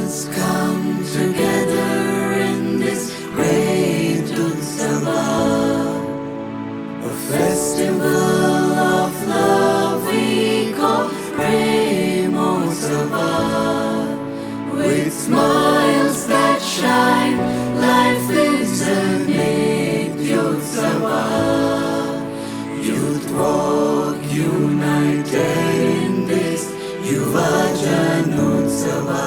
come together in this great Utsava, a festival of love we call Premotsava. With smiles that shine, life is a Nityotsava. Youth walk united in this Yuva Janotsava.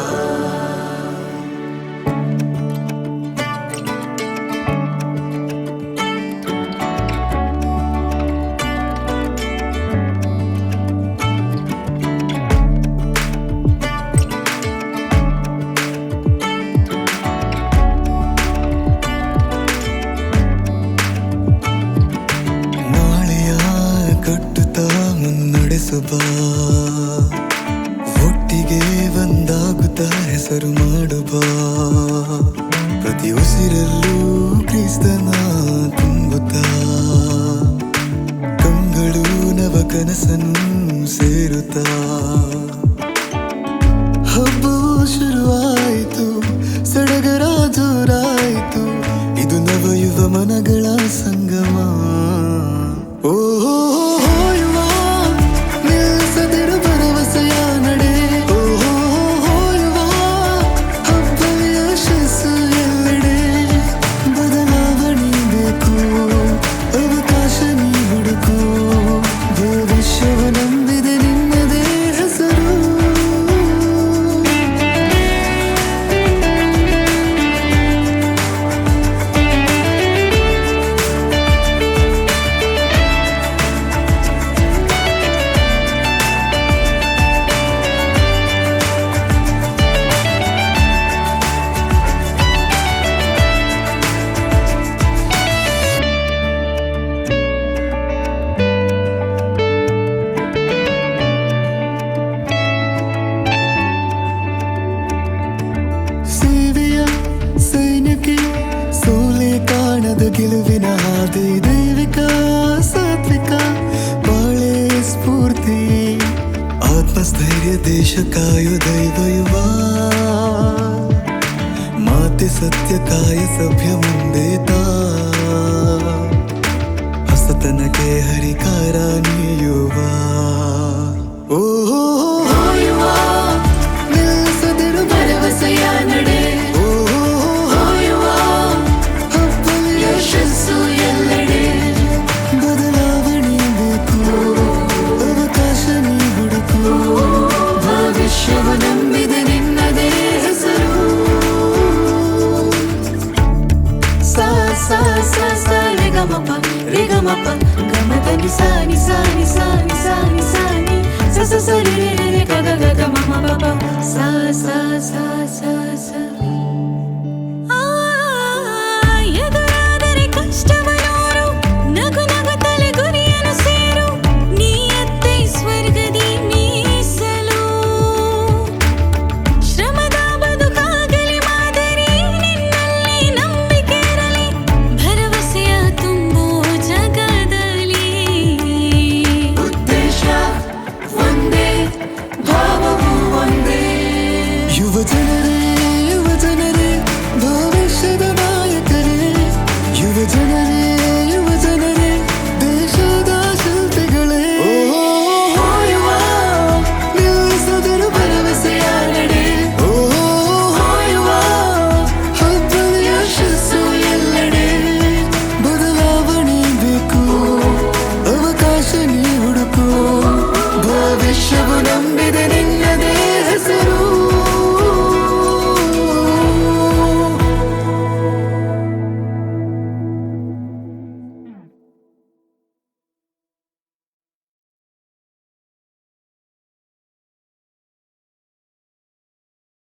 ಮುನ್ನಡೆಸುವ ಒಟ್ಟಿಗೆ ಒಂದಾಗುತ್ತಾ ಹೆಸರು ಮಾಡುವ ಪ್ರತಿ ಉಸಿರಲ್ಲೂ ಕ್ರಿಸ್ತನ ತುಂಬುತ್ತಾ ಕಂಗಳು ನವ ಕನಸನ್ನು ಸೇರುತ್ತಾ ಹಬ್ಬವು ಶುರುವಾಯಿತು, ಸಡಗರ ಜೋರಾಯಿತು, ಇದು ನವಯುವ ಮನಗಳ ಸಂಗಮ. ಓಹೋ ಸೋಲೆ ಕಾಣದ ಗೆಲುವಿನ ಹಾದಿ, ದೈವಿಕ ಸಾತ್ವಿಕ ಬಾಳೆ ಸ್ಫೂರ್ತಿ, ಆತ್ಮಸ್ಥೈರ್ಯ ದೇಶ ಕಾಯೋ ದೈವ ಯುವ, ಮಾತೆ ಸತ್ಯ ಕಾಯ ಸಭ್ಯ ಮುಂದೆ ತಾ, ಹೊಸತನಕ್ಕೆ ಹರಿಕಾರ ನೀಯುವ. ಓಹೋ ನಿಲ್ಲಿಸದಿರು ಭರವಸೆಯ ನಡೆ, ನಂಬಿದೆ ನಿನ್ನದೇ ಹೆಸರು. ಸಾ ಸಾ ಸಾ ಸಾ ರೆ ಗ ಮ ಪ ರೆ ಗ ಮ ಪ ಗ ಮ ಪ ನಿ ಸಾ ನಿ ಸಾ ನಿ ಸಾ ನಿ ಸಾ ನಿ ಸಾ ನಿ ಸ ಸ ಸ ರೆ ರೆ ರೆ ರೆ ಗ ಗ ಗ ಗ ಮ ಮ ಪ ಪ ಸಾ ಸಾ ಸಾ ಸಾ ಸಾ. ಎದುರಾದರೆ ಕಷ್ಟವನೋರು ನಗು ನಗುತ್ತಲೇ ಗುರಿಯನ್ನು ಸೇರು, ನೀಯತ್ತೆ ಸ್ವರ್ಗದಿ ಮೀಸಲು. ಶ್ರಮದ ಬದುಕಾಗಲಿ ಮಾದರಿ, ನಿನ್ನಲ್ಲಿ ನಂಬಿಕೆ ಇರಲಿ, ಭರವಸೆಯ ತುಂಬು ಜಗದಲ್ಲಿ. ಉದ್ದೇಶ ಒಂದೇ, ಭಾವವು ಒಂದೇ. ಯುವ ಜನರೇ ಭವಿಷ್ಯದ ನಾಯಕರೇ, ಯುವ ಜನರೇ ದೇಶದ ಶಿಲ್ಪಿಗಳೇ. ನಿಲ್ಲಿಸದಿರು ಭರವಸೆಯ ನಡೆ, ಹಬ್ಬದ ಯಶಸ್ಸು ಎಲ್ಲೆಡೆ. ಬದಲಾವಣೆ ಬೇಕು, ಅವಕಾಶ ನೀ ಹುಡುಕು, ಭವಿಷ್ಯವು